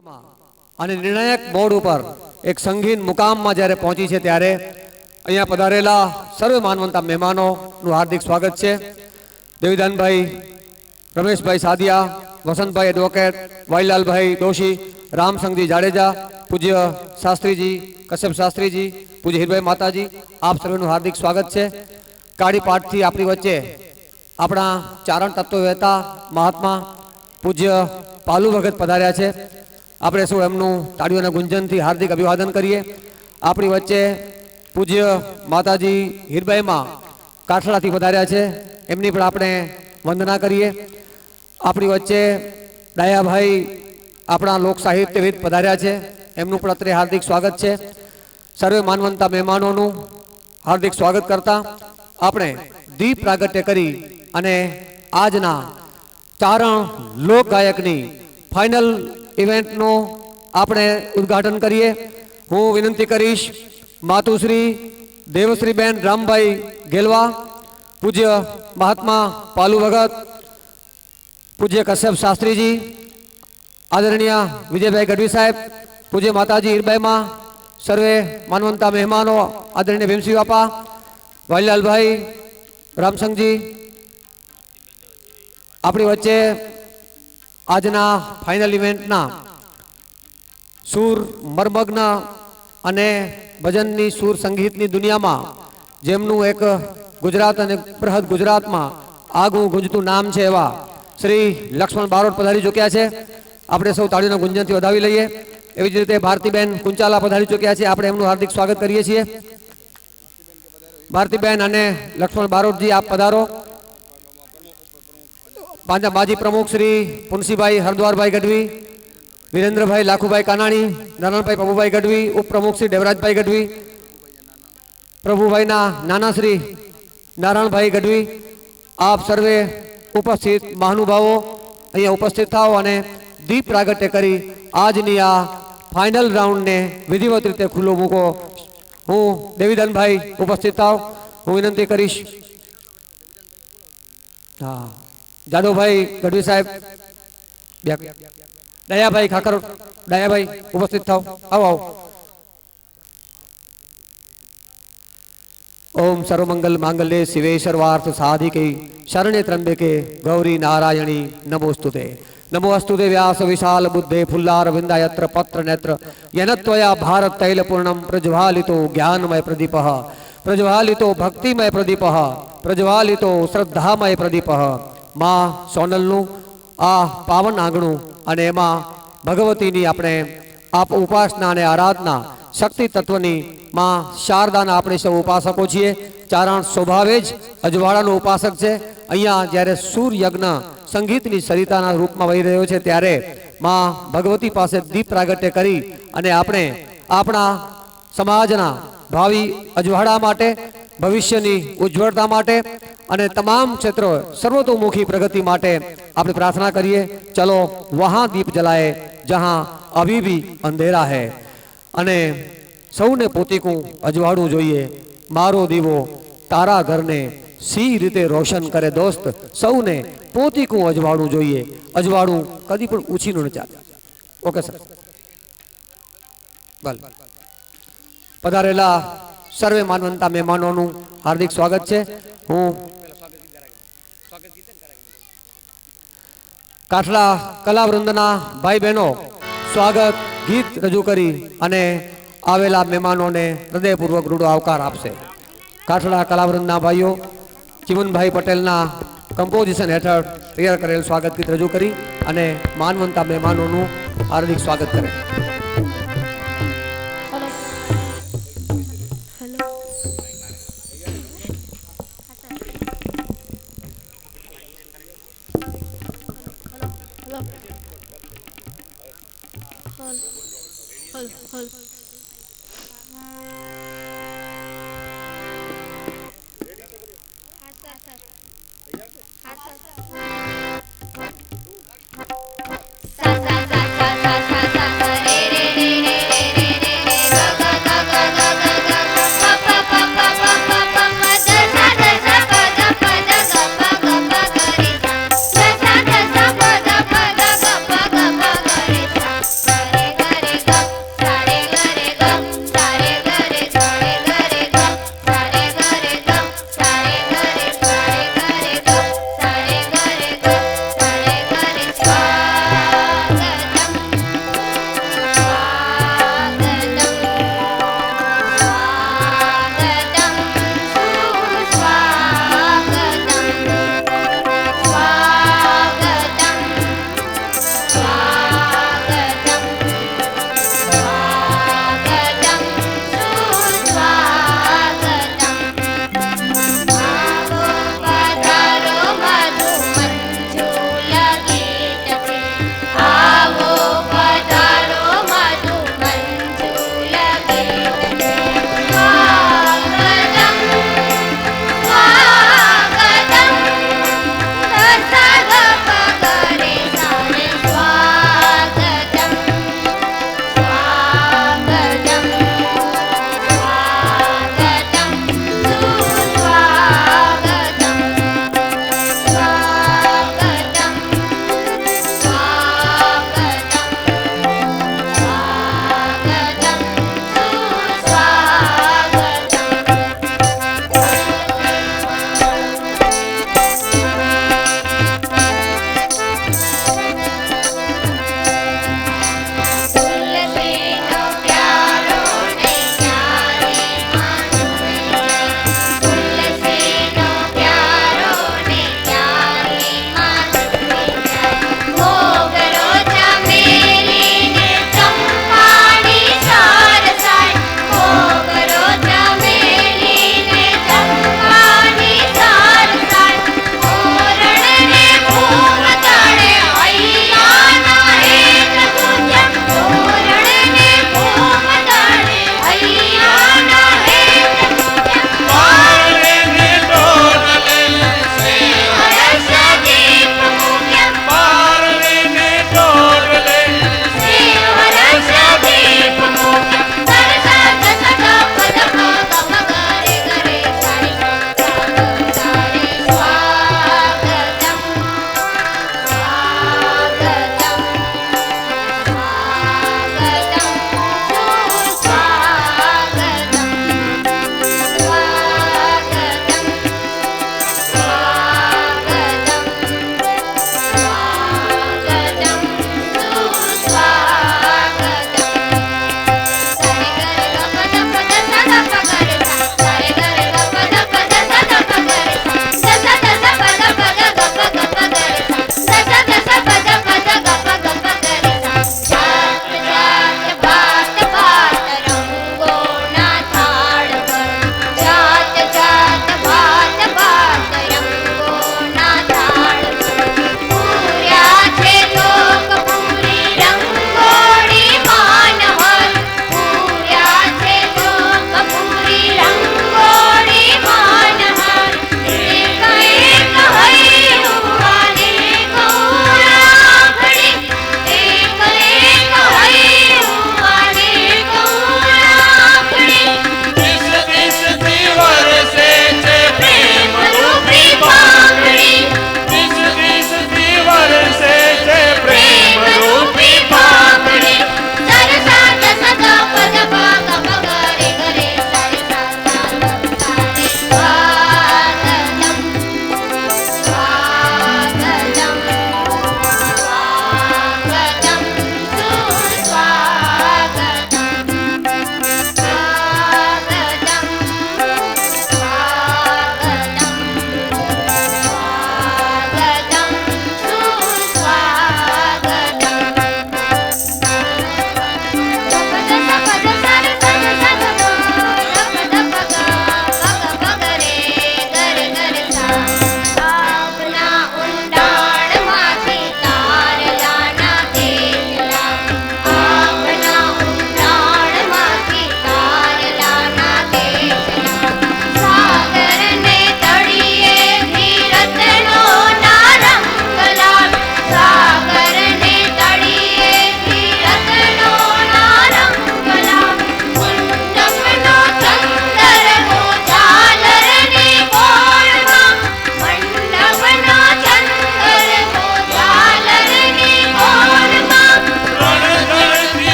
અને નિર્ણાયક મોડ ઉપર એક સંગીન મુકામમાં જ્યારે પહોંચી છે ત્યારે અહીંયા પધારેલા સર્વ માનવંતા મહેમાનોનું હાર્દિક સ્વાગત છે. દેવીદાનભાઈ, રમેશભાઈ સાદિયા, વસંતભાઈ એડવોકેટ, વાઈલાલભાઈ દોશી, રામસંગજી જાડેજા, પૂજ્ય શાસ્ત્રીજી, કશ્યપ શાસ્ત્રીજી, પૂજ્ય હીરભાઈ માતાજી, આપ સર્વનું હાર્દિક સ્વાગત છે. કાળી પાઠથી આપણી વચ્ચે આપણા ચારણ તત્વ વહેતા મહાત્મા પૂજ્ય પાલુ ભગત પધાર્યા છે. આપણે સૌ એમનું તાળીઓના ગુંજનથી હાર્દિક અભિવાદન કરીએ. આપણી વચ્ચે પૂજ્ય માતાજી હીરબાઈમાં કાઠલાથી પધાર્યા છે, એમની પણ આપણે વંદના કરીએ. આપણી વચ્ચે ડાયાભાઈ આપણા લોક સાહિત્યવિદ પધાર્યા છે, એમનું પણ અત્રે હાર્દિક સ્વાગત છે. સર્વે માનવંતા મહેમાનોનું હાર્દિક સ્વાગત કરતા આપણે દીપ પ્રાગટ્ય કરી અને આજના ચારણ લોક ગાયકની ફાઇનલ ઇવેન્ટનું આપણે ઉદ્ઘાટન કરીએ. હું વિનંતી કરીશ માતુશ્રી દેવશ્રીબેન રામભાઈ ગેલવા, પૂજ્ય મહાત્મા પાલુ ભગત, પૂજ્ય કશ્યપ શાસ્ત્રીજી, આદરણીય વિજયભાઈ ગઢવી સાહેબ, પૂજ્ય માતાજી હીરબાઈમાં, સર્વે માનવંતા મહેમાનો, આદરણીય ભીમસિંહ બાપા, વાલીલાલભાઈ, રામસંગજી, આપણી વચ્ચે આજના ફાઇનલ ઇવેન્ટના સૂર મર્મગ્ન અને ભજનની સૂર સંગીતની દુનિયામાં જેમનું એક ગુજરાત અને બૃહદ ગુજરાતમાં આગવું ગુંજતું નામ છે એવા શ્રી લક્ષ્મણ બારોટ પધારી ચૂક્યા છે. આપણે સૌ તાળીઓના ગુંજનથી વધાવી લઈએ. એવી જ રીતે ભારતીબેન કુંચાલા પધારી ચૂક્યા છે, આપણે એમનું હાર્દિક સ્વાગત કરીએ છીએ. ભારતીબેન અને લક્ષ્મણ બારોટજી, આપ પધારો. માજી પ્રમુખ શ્રી પુનસીભાઈ હરદ્વારભાઈ ગઢવી, વિરેન્દ્રભાઈ લાખુભાઈ કાનાણી, નારાયણભાઈ પ્રભુભાઈ ગઢવી, ઉપપ્રમુખ શ્રી દેવરાજભાઈ ગઢવી, પ્રભુભાઈના નાના શ્રી નારાયણભાઈ ગઢવી, આપ સર્વે ઉપસ્થિત મહાનુભાવો અહીંયા ઉપસ્થિત થાઓ અને દીપ પ્રાગટ્ય કરી આજની આ ફાઇનલ રાઉન્ડને વિધિવત રીતે ખુલ્લો મૂકો. હું દેવીદાનભાઈ ઉપસ્થિત થાવ, હું વિનંતી કરીશ. હા, જાદવભાઈ ગઢવી સાહેબ, દયાભાઈ ખાકર, દયાભાઈ ઉપસ્થિત થાવ, આવો આવો. ઓમ સર્વમંગલ માંગલ્ય શિવે સર્વાર્થ સાધિકે શરણે ત્રંબકે ગૌરી નારાયણી નમોસ્તુતે. નમોસ્તુતે વ્યાસ વિશાલ બુદ્ધે ફુલ્લાર વિંદાયત્ર પત્ર નેત્ર યનત્વયા ભારત તૈલ પૂર્ણમ પ્રજ્વાલિતો જ્ઞાનમય પ્રદીપ પ્રજ્વાલિતો ભક્તિમય પ્રદીપ પ્રજ્વાલિતો શ્રદ્ધામય પ્રદીપ. માં સોનલનું આ પાવન આંગણું અને એમાં ભગવતીની આપણે આપ ઉપાસના અને આરાધના શક્તિ તત્વની માં શારદાના આપણે સૌ ઉપાસકો છીએ. ચારણ સ્વભાવે જ અજવાળાનો ઉપાસક છે. અહીંયા જ્યારે સૂર્યયજ્ઞ સંગીતની સરિતાના રૂપમાં વહી રહ્યો છે ત્યારે માં ભગવતી પાસે દીપ પ્રાગટ્ય કરી અને આપણે આપણા સમાજના ભાવિ અજવાળા માટે, ભવિષ્યની ઉજ્જવળતા માટે અને તમામ ક્ષેત્રો સર્વતોમુખી પ્રગતિ માટે આપણે પ્રાર્થના કરીએ. ચલો વહાં દીપ જલાએ જહાં અભી ભી અંધેરા હૈ. અને સૌને પોતીકું અજવાળું જોઈએ. મારો દીવો તારા ઘરને સી રીતે રોશન કરે દોસ્ત, સૌને પોતીકું અજવાળું જોઈએ. અજવાળું કદી પણ ઉછીનું ન ચાલે. Okay sir. ભલે. પધારેલા સર્વે માનવંતા મહેમાનોનું હાર્દિક સ્વાગત છે. હું કાઠલા કલાવૃંદના ભાઈ બહેનો સ્વાગત ગીત રજૂ કરી અને આવેલા મહેમાનોને હૃદયપૂર્વક રૂડો આવકાર આપશે. કાઠલા કલાવૃંદના ભાઈઓ ચિમનભાઈ પટેલના કમ્પોઝિશન હેઠળ તૈયાર કરેલ સ્વાગત ગીત રજૂ કરી અને માનવંતા મહેમાનોનું હાર્દિક સ્વાગત કરે. Hol.